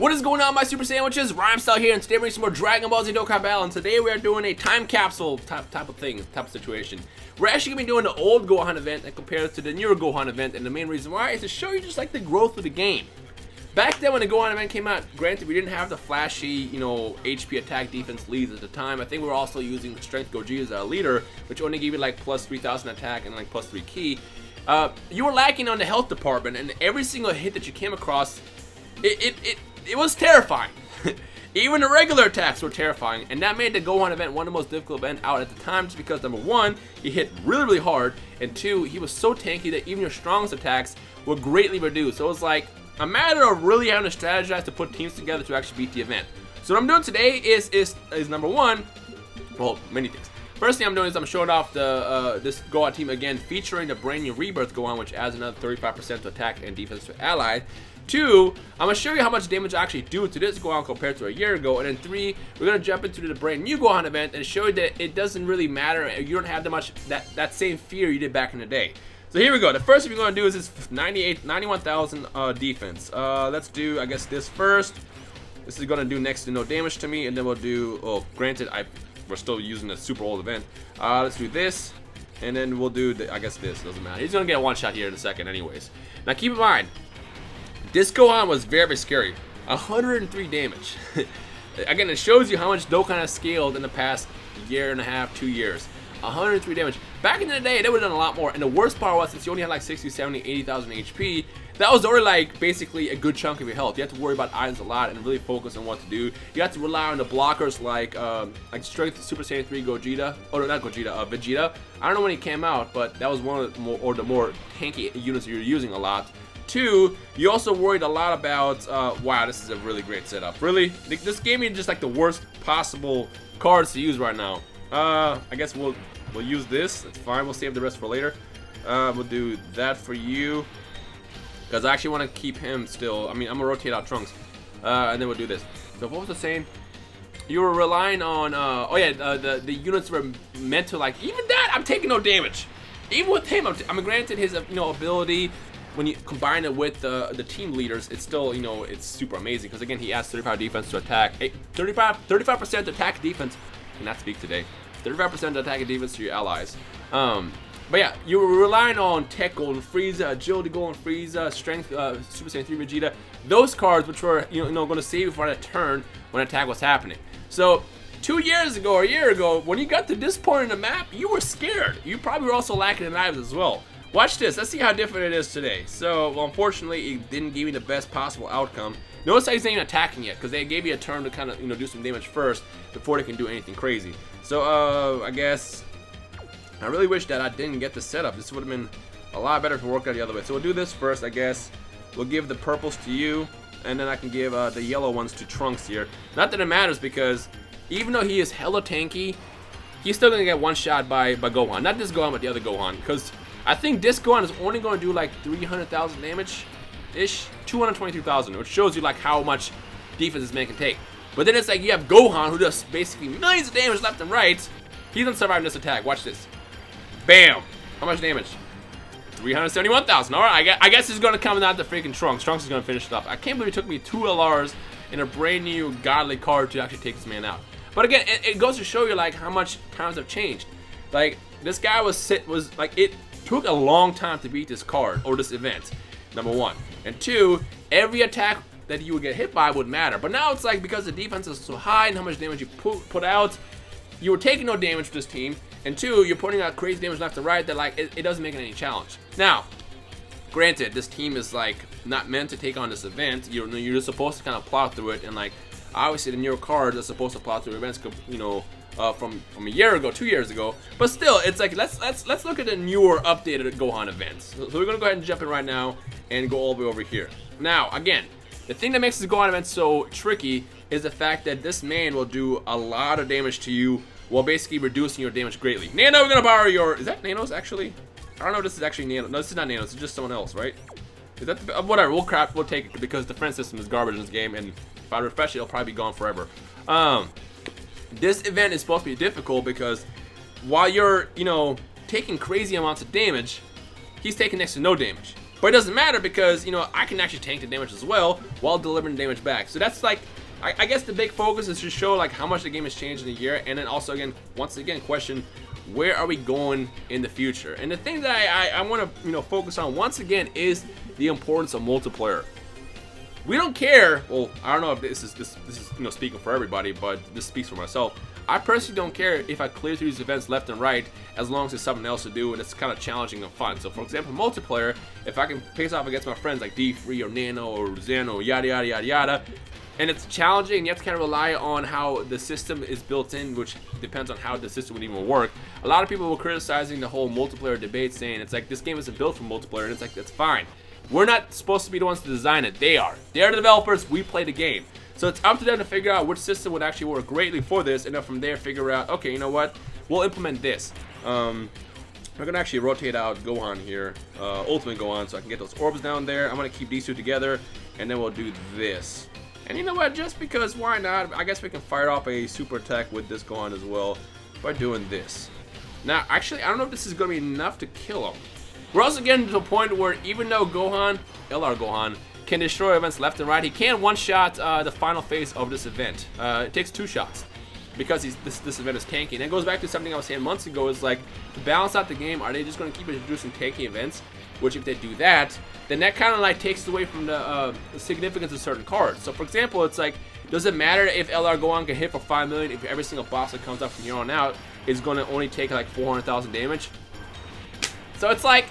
What is going on, my super sandwiches? Rhymestyle here, and today we're doing some more Dragon Ball Z Dokkan Battle, and today we are doing a time capsule type of situation. We're actually going to be doing the old Gohan event and compare it to the newer Gohan event, and the main reason why is to show you just like the growth of the game. Back then when the Gohan event came out, granted we didn't have the flashy, HP attack defense leads at the time. I think we were also using Strength Gogeta as a leader, which only gave you like plus 3,000 attack and like plus 3 ki. You were lacking on the health department, and every single hit that you came across, it was terrifying. Even the regular attacks were terrifying, and that made the Gohan event one of the most difficult events out at the time, just because number one, he hit really hard, and two, he was so tanky that even your strongest attacks were greatly reduced. So it was like a matter of really having to strategize to put teams together to actually beat the event. So what I'm doing today is number one, well, many things. First thing I'm doing is I'm showing off the this Gohan team again, featuring the brand new Rebirth Gohan, which adds another 35% to attack and defense to allies. Two, I'm going to show you how much damage I actually do to this Gohan compared to a year ago. And then three, we're going to jump into the brand new Gohan event and show you that it doesn't really matter. You don't have that same fear you did back in the day. So here we go. The first thing we're going to do is this 91,000 defense. Let's do, I guess, this first. This is going to do next to no damage to me. And then we'll do, oh, granted, we're still using the super old event. Let's do this. And then we'll do, I guess this. Doesn't matter. He's going to get a one shot here in a second anyways. Now keep in mind, this Gohan was very scary. 103 damage. Again, it shows you how much Dokkan has scaled in the past year and a half, 2 years. 103 damage. Back in the day, they would have done a lot more. And the worst part was, since you only had like 60, 70, 80,000 HP, that was already like basically a good chunk of your health. You have to worry about items a lot and really focus on what to do. You have to rely on the blockers like Strength Super Saiyan 3 Gogeta. Oh, no, not Gogeta, Vegeta. I don't know when he came out, but that was one of the more tanky units you're using a lot. Two, you also worried a lot about, wow, this is a really great setup. Really? This gave me just like the worst possible cards to use right now. I guess we'll use this. That's fine. We'll save the rest for later. We'll do that for you, because I actually want to keep him still. I mean, I'm going to rotate out Trunks. And then we'll do this. So what was I saying? You were relying on, oh yeah, the units were meant to, like, even that, I'm taking no damage. Even with him, I'm granted his, ability. When you combine it with the team leaders, it's still, it's super amazing, because again, he adds 35 defense to attack, 35% attack defense. I cannot speak today. 35% attack and defense to your allies. But yeah, you were relying on Tech Golden Frieza, Agility Golden Frieza, Strength Super Saiyan 3 Vegeta. Those cards, which were going to save you for that turn when attack was happening. So 2 years ago or a year ago, when you got to this point in the map, you were scared. You probably were also lacking in knives as well. Watch this. Let's see how different it is today. So, well, unfortunately, it didn't give me the best possible outcome. Notice how he's not even attacking yet, because they gave you a turn to kind of, do some damage first before they can do anything crazy. So, I guess I really wish that I didn't get the setup. This would have been a lot better if it worked out the other way. So we'll do this first, I guess. We'll give the purples to you, and then I can give the yellow ones to Trunks here. Not that it matters, because even though he is hella tanky, he's still gonna get one shot by Gohan. Not this Gohan, but the other Gohan, because I think this Gohan is only going to do like 300,000 damage-ish, 223,000, which shows you like how much defense this man can take. But then it's like you have Gohan, who does basically millions of damage left and right. He doesn't survive this attack. Watch this. Bam! How much damage? 371,000. All right, I guess it's going to come out to freaking Trunks. Trunks is going to finish it up. I can't believe it took me 2 LRs and a brand new godly card to actually take this man out. But again, it goes to show you like how much times have changed. Like this guy was like it took a long time to beat this card or this event, number one. And two, every attack that you would get hit by would matter. But now it's like, because the defense is so high and how much damage you put out, you were taking no damage to this team. And two, you're putting out crazy damage left and right that like it doesn't make it any challenge. Now, granted, this team is like not meant to take on this event. You're just supposed to kind of plow through it, and like obviously the newer cards are supposed to plow through events, from a year ago, 2 years ago. But still, it's like let's look at the newer, updated Gohan events. So we're gonna go ahead and jump in right now and go all the way over here. Now, again, the thing that makes this Gohan event so tricky is the fact that this man will do a lot of damage to you while basically reducing your damage greatly. Nano, we're gonna borrow your. Is that Nanos actually? I don't know if this is actually Nano. No, this is not Nanos. It's just someone else, right? Is that the, whatever? We'll take it, because the friend system is garbage in this game, and if I refresh it, it'll probably be gone forever. This event is supposed to be difficult because while you're, taking crazy amounts of damage, he's taking next to no damage. But it doesn't matter because, you know, I can actually tank the damage as well while delivering damage back. So that's like, I guess the big focus is to show like how much the game has changed in a year, and then also again, once again, question where are we going in the future. And the thing that I want to, you know, focus on once again is the importance of multiplayer. We don't care. Well, I don't know if this is you know, speaking for everybody, but this speaks for myself. I personally don't care if I clear through these events left and right, as long as there's something else to do and it's kind of challenging and fun. So for example, multiplayer, if I can face off against my friends like D3 or Nano or Zeno, yada yada yada yada, and it's challenging, and you have to kind of rely on how the system is built in, which depends on how the system would even work. A lot of people were criticizing the whole multiplayer debate, saying it's like this game isn't built for multiplayer, and it's like, that's fine. We're not supposed to be the ones to design it. They are. They're the developers. We play the game. So it's up to them to figure out which system would actually work greatly for this, and then from there figure out, okay, you know what, we'll implement this. We're gonna actually rotate out Gohan here, Ultimate Gohan, so I can get those orbs down there. I'm gonna keep these two together, and then we'll do this. And you know what, just because, why not? I guess we can fire off a super attack with this Gohan as well by doing this. Now, actually, I don't know if this is gonna be enough to kill him. We're also getting to the point where even though Gohan, LR Gohan, can destroy events left and right, he can one-shot the final phase of this event. It takes 2 shots because this event is tanky. And it goes back to something I was saying months ago, is like, to balance out the game, are they just going to keep introducing tanky events? Which if they do that, then that kind of like takes away from the significance of certain cards. So for example, it's like, does it matter if LR Gohan can hit for 5 million if every single boss that comes up from here on out is going to only take like 400,000 damage? So it's like,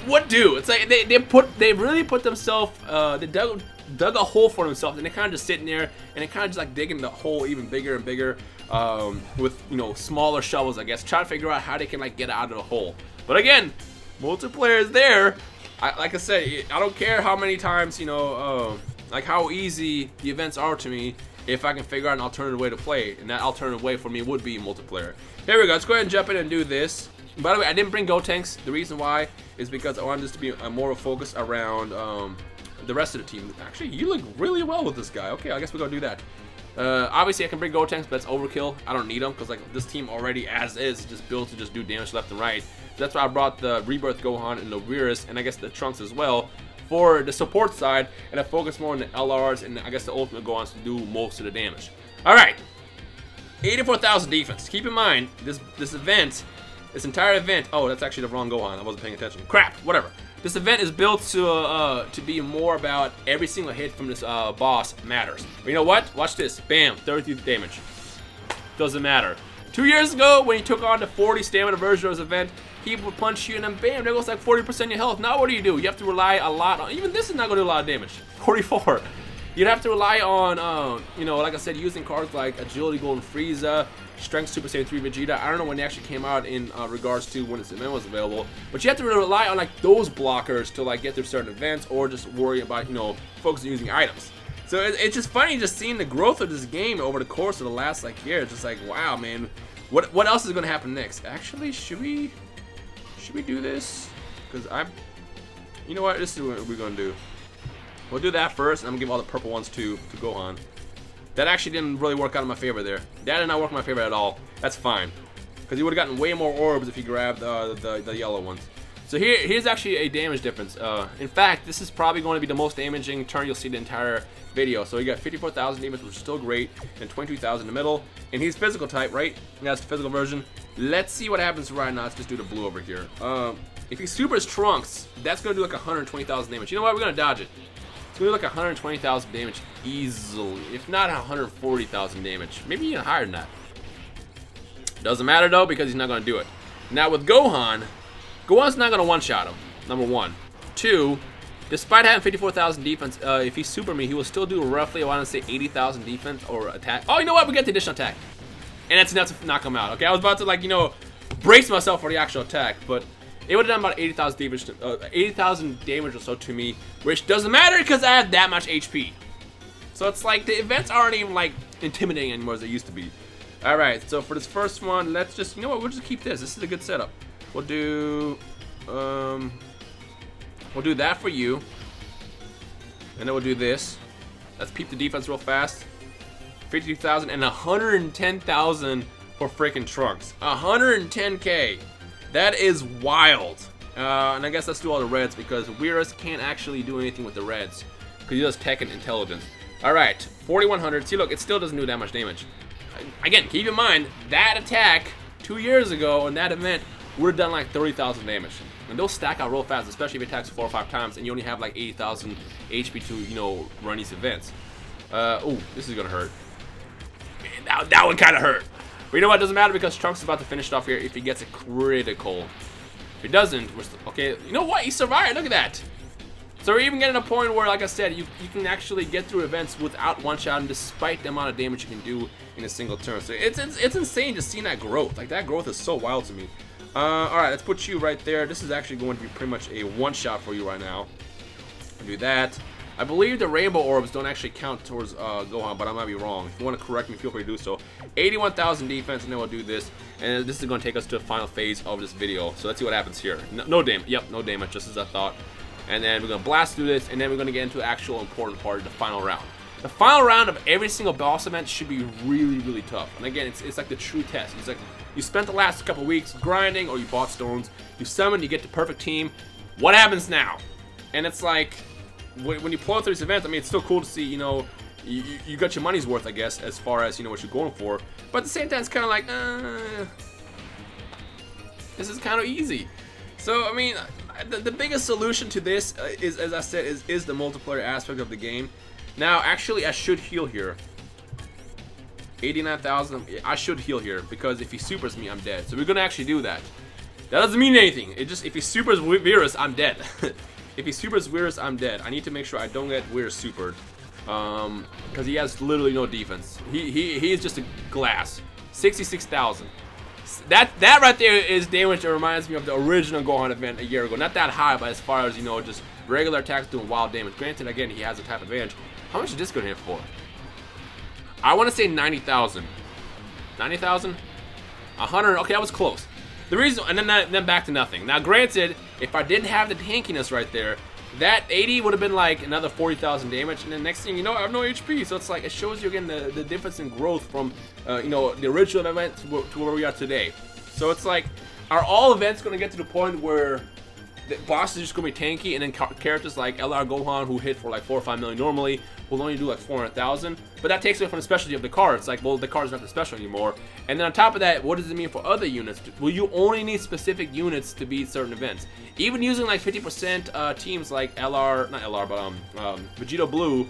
what do? It's like they really put themselves, they dug a hole for themselves, and they kind of just sitting there, and they kind of just like digging the hole even bigger and bigger, with, you know, smaller shovels, I guess, trying to figure out how they can like get out of the hole. But again, multiplayer is there. Like I said, I don't care how many times, you know, like how easy the events are to me, if I can figure out an alternative way to play, and that alternative way for me would be multiplayer. Here we go. Let's go ahead and jump in and do this. By the way, I didn't bring Gotenks. The reason why is because I wanted this to be more of a focus around the rest of the team. Actually, you look really well with this guy. Okay, I guess we're gonna do that. Obviously, I can bring Gotenks, but that's overkill. I don't need them because like this team already, as is, just built to just do damage left and right. So that's why I brought the Rebirth Gohan and the Virus, and I guess the Trunks as well for the support side, and I focus more on the LRs and I guess the Ultimate Gohans to do most of the damage. All right, 84,000 defense. Keep in mind this event. This entire event, oh, that's actually the wrong Gohan. I wasn't paying attention. Crap, whatever. This event is built to be more about every single hit from this boss matters. But you know what? Watch this. Bam, 33 damage. Doesn't matter. 2 years ago, when he took on the 40 stamina version of this event, he would punch you and then bam, there goes like 40% of your health. Now what do? You have to rely a lot on, even this is not going to do a lot of damage. 44. You'd have to rely on, you know, like I said, using cards like Agility Golden Frieza, Strength Super Saiyan 3 Vegeta. I don't know when they actually came out in regards to when this event was available, but you have to really rely on like those blockers to like get through certain events, or just worry about, you know, focusing using items. So it's just funny just seeing the growth of this game over the course of the last like year. It's just like, wow, man, what else is going to happen next? Actually, should we do this? Because you know what, this is what we're going to do. We'll do that first, and I'm gonna give all the purple ones to Gohan. That actually didn't really work out in my favor there. That did not work in my favor at all. That's fine, because he would have gotten way more orbs if he grabbed the yellow ones. So here's actually a damage difference. In fact, this is probably going to be the most damaging turn you'll see the entire video. So you got 54,000 damage, which is still great, and 22,000 in the middle. And he's physical type, right? That's the physical version. Let's see what happens right now. Let's just do the blue over here. If he supers Trunks, that's gonna do like 120,000 damage. You know what? We're gonna dodge it. It's gonna do like 120,000 damage easily, if not 140,000 damage, maybe even higher than that. Doesn't matter though, because he's not gonna do it. Now with Gohan, Gohan's not gonna one-shot him. Number one. Two, despite having 54,000 defense, if he super me, he will still do roughly, I want to say 80,000 defense or attack. Oh, you know what? We get the additional attack, and that's enough to knock him out. Okay, I was about to like, you know, brace myself for the actual attack, but it would have done about 80,000 damage, 80,000 damage or so to me, which doesn't matter because I have that much HP. So it's like the events aren't even like intimidating anymore as they used to be. All right, so for this first one, let's just, you know what? We'll just keep this. This is a good setup. We'll do that for you, and then we'll do this. Let's peep the defense real fast. 52,000 and 110,000 for freaking Trunks. 110K. That is wild. And I guess let's do all the reds because Weirus can't actually do anything with the reds because he does tech and intelligence. Alright, 4100. See, look, it still doesn't do that much damage. Again, keep in mind, that attack 2 years ago in that event would have done like 30,000 damage. And those stack out real fast, especially if it attacks 4 or 5 times and you only have like 80,000 HP to, you know, run these events. Oh, this is gonna hurt. Man, that one kind of hurt. But you know what? It doesn't matter because Trunks is about to finish it off here if he gets a critical. If he doesn't, we're still, okay. You know what? He survived. Look at that. So we're even getting a point where, like I said, you can actually get through events without one-shotting despite the amount of damage you can do in a single turn. So it's insane just seeing that growth. Like, that growth is so wild to me. Alright, let's put you right there. This is actually going to be pretty much a one-shot for you right now. I'll do that. I believe the rainbow orbs don't actually count towards Gohan, but I might be wrong. If you want to correct me, feel free to do so. 81,000 defense, and then we'll do this. And this is going to take us to the final phase of this video. So let's see what happens here. No damage. Yep, no damage, just as I thought. And then we're going to blast through this, and then we're going to get into the actual important part, the final round. The final round of every single boss event should be really, really tough. And again, it's like the true test. It's like you spent the last couple weeks grinding, or you bought stones, you summon, you get the perfect team. What happens now? And it's like, when you pull through these events, I mean, it's still cool to see, you know, you got your money's worth, I guess, as far as, you know, what you're going for. But at the same time, it's kind of like, this is kind of easy. So, I mean, the biggest solution to this is, as I said, is the multiplayer aspect of the game. Now, actually, I should heal here. 89,000. I should heal here because if he supers me, I'm dead. So we're gonna actually do that. That doesn't mean anything. It just, if he supers Weirus, I'm dead. If he supers Weirus, I'm dead. I need to make sure I don't get Weirus supered, because he has literally no defense. He is just a glass. 66,000. That right there is damage that reminds me of the original Gohan event a year ago. Not that high, but as far as, you know, just regular attacks doing wild damage. Granted, again, he has a type advantage. How much is this gonna hit for? I want to say 90,000. 90,000? 100. Okay, that was close. The reason, and then back to nothing. Now, granted, if I didn't have the tankiness right there, that 80 would have been like another 40,000 damage, and then next thing you know, I have no HP. So it's like, it shows you again the difference in growth from, you know, the original event to where we are today. So it's like, are all events going to get to the point where the boss is just going to be tanky, and then characters like LR Gohan, who hit for like 4 or 5 million normally, will only do like 400,000. But that takes away from the specialty of the card. It's like, well, the card's not the special anymore. And then on top of that, what does it mean for other units? Will you only need specific units to beat certain events? Even using like 50% teams like LR, not LR, but Vegito Blue,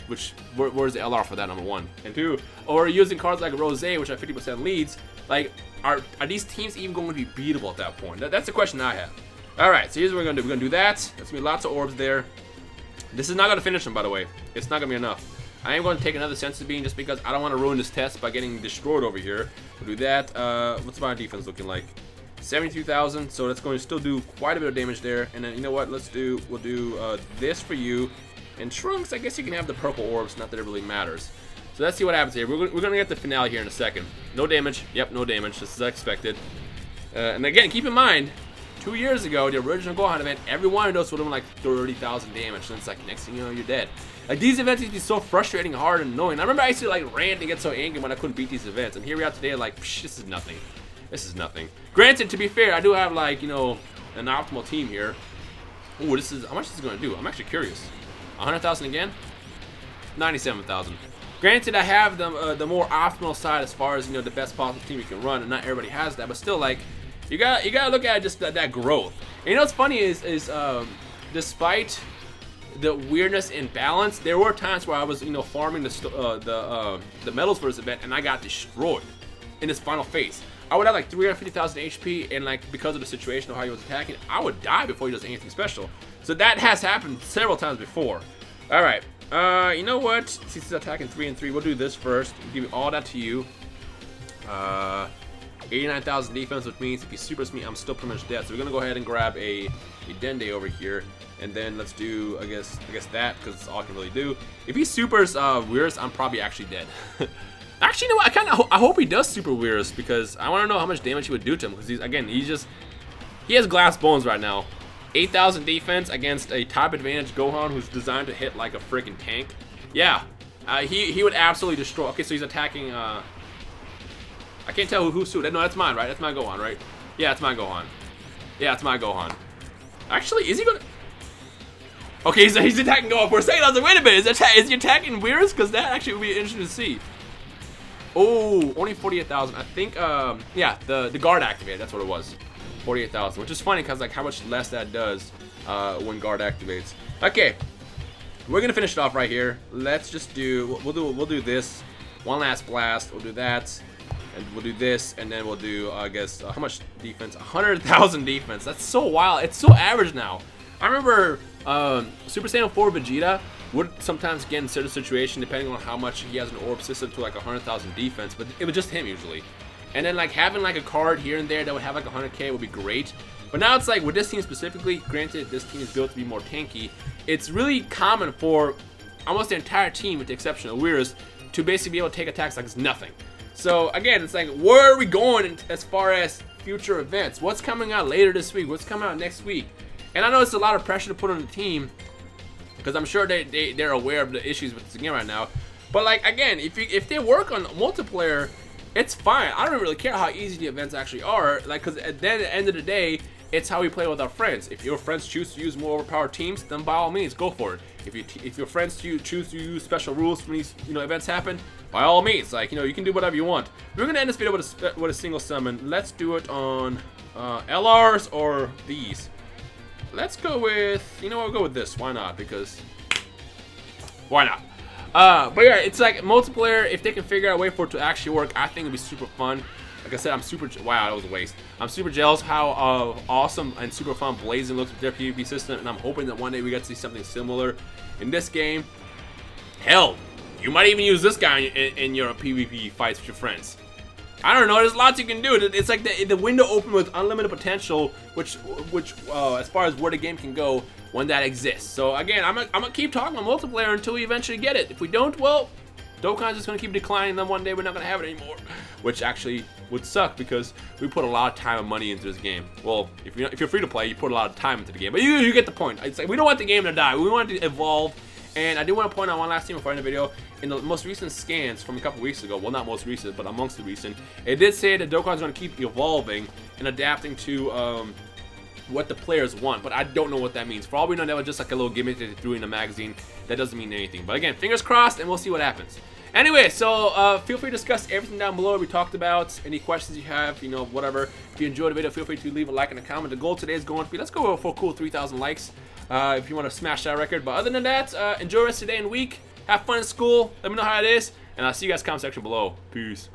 which, where's the LR for that, number 1 and 2? Or using cards like Rose, which have 50% leads, like, are these teams even going to be beatable at that point? That's the question I have. Alright, so here's what we're going to do. We're going to do that. There's going to be lots of orbs there. This is not going to finish them, by the way. It's not going to be enough. I am going to take another Senzu Bean just because I don't want to ruin this test by getting destroyed over here. We'll do that. What's my defense looking like? 72,000, so that's going to still do quite a bit of damage there. And then, you know what? We'll do this for you. And Trunks, I guess you can have the purple orbs, not that it really matters. So let's see what happens here. We're going to get the finale here in a second. No damage. Yep, no damage, just as I expected. And again, keep in mind, 2 years ago, the original Gohan event, every one of those would have been like 30,000 damage. And it's like, next thing you know, you're dead. Like, these events used to be so frustrating, hard, and annoying. I remember I used to like rant and get so angry when I couldn't beat these events. And here we are today, like, psh, this is nothing. This is nothing. Granted, to be fair, I do have like, you know, an optimal team here. Ooh, this is, how much is this going to do? I'm actually curious. 100,000 again? 97,000. Granted, I have the more optimal side as far as, you know, the best possible team you can run, and not everybody has that. But still, like, you gotta look at just that growth. And you know what's funny is despite the weirdness in balance, there were times where I was, you know, farming the medals for this event, and I got destroyed in this final phase. I would have like 350,000 HP, and like, because of the situation of how he was attacking, I would die before he does anything special. So that has happened several times before. All right, you know what? Since he's attacking 3 and 3, we'll do this first. We'll give all that to you. 89,000 defense, which means if he supers me, I'm still pretty much dead. So we're gonna go ahead and grab a Dende over here, and then let's do, I guess that, because it's all I can really do. If he supers Weirus, I'm probably actually dead. Actually, you know what? I hope he does super Weirus, because I want to know how much damage he would do to him. Because he has glass bones right now. 8,000 defense against a type advantage Gohan who's designed to hit like a freaking tank. Yeah, he would absolutely destroy. Okay, so he's attacking. I can't tell who's who. No, that's mine, right? That's my Gohan, right? Yeah, it's my Gohan. Yeah, it's my Gohan. Actually, is he gonna? Okay, he's attacking Gohan for a second. I was like, wait a minute, is he attacking Weirus? Because that actually would be interesting to see. Oh, only 48,000. I think, yeah, the guard activated. That's what it was, 48,000. Which is funny because like how much less that does when guard activates. Okay, we're gonna finish it off right here. Let's just do. We'll do this. One last blast. We'll do that. And we'll do this, and then we'll do, I guess, how much defense? 100,000 defense. That's so wild. It's so average now. I remember Super Saiyan 4 Vegeta would sometimes get in certain situation, depending on how much he has an orb system, to like 100,000 defense, but it was just him usually. And then like having like a card here and there that would have like 100k would be great. But now it's like with this team specifically, granted this team is built to be more tanky, it's really common for almost the entire team, with the exception of Weirus, to basically be able to take attacks like it's nothing. So again, it's like, where are we going as far as future events? What's coming out later this week? What's coming out next week? And I know it's a lot of pressure to put on the team, because I'm sure they're aware of the issues with this game right now. But like again, if they work on multiplayer, it's fine. I don't really care how easy the events actually are. Like, because at the end of the day, it's how we play with our friends. If your friends choose to use more overpowered teams, then by all means, go for it. If your friends choose to use special rules when these events happen, by all means, like you can do whatever you want. We're gonna end this video with a single summon. Let's do it on LRs or these. Let's go with, we'll go with this. Why not? Because why not? But yeah, it's like multiplayer. If they can figure out a way for it to actually work, I think it'd be super fun. Like I said, wow, that was a waste. I'm super jealous how awesome and super fun Blazing looks with their PvP system, and I'm hoping that one day we get to see something similar in this game. Hell, you might even use this guy in your PvP fights with your friends. I don't know. There's lots you can do. It's like the window open with unlimited potential, which as far as where the game can go when that exists. So again, I'm gonna keep talking about multiplayer until we eventually get it. If we don't, well, Dokkan's just gonna keep declining. Then one day we're not gonna have it anymore, which actually would suck because we put a lot of time and money into this game. Well, if you're free to play, you put a lot of time into the game. But you get the point. It's like we don't want the game to die. We want it to evolve. And I do want to point out one last thing before I end the video. In the most recent scans from a couple weeks ago, well, not most recent, but amongst the recent, it did say that Dokkan's going to keep evolving and adapting to what the players want, but I don't know what that means. For all we know, that was just like a little gimmick that they threw in the magazine. That doesn't mean anything. But again, fingers crossed, and we'll see what happens. Anyway, so feel free to discuss everything down below we talked about. Any questions you have, whatever. If you enjoyed the video, feel free to leave a like and a comment. The goal today is going to be, let's go for a cool 3,000 likes. If you want to smash that record. But other than that, enjoy the rest of the day and week. Have fun in school. Let me know how it is. And I'll see you guys in the comment section below. Peace.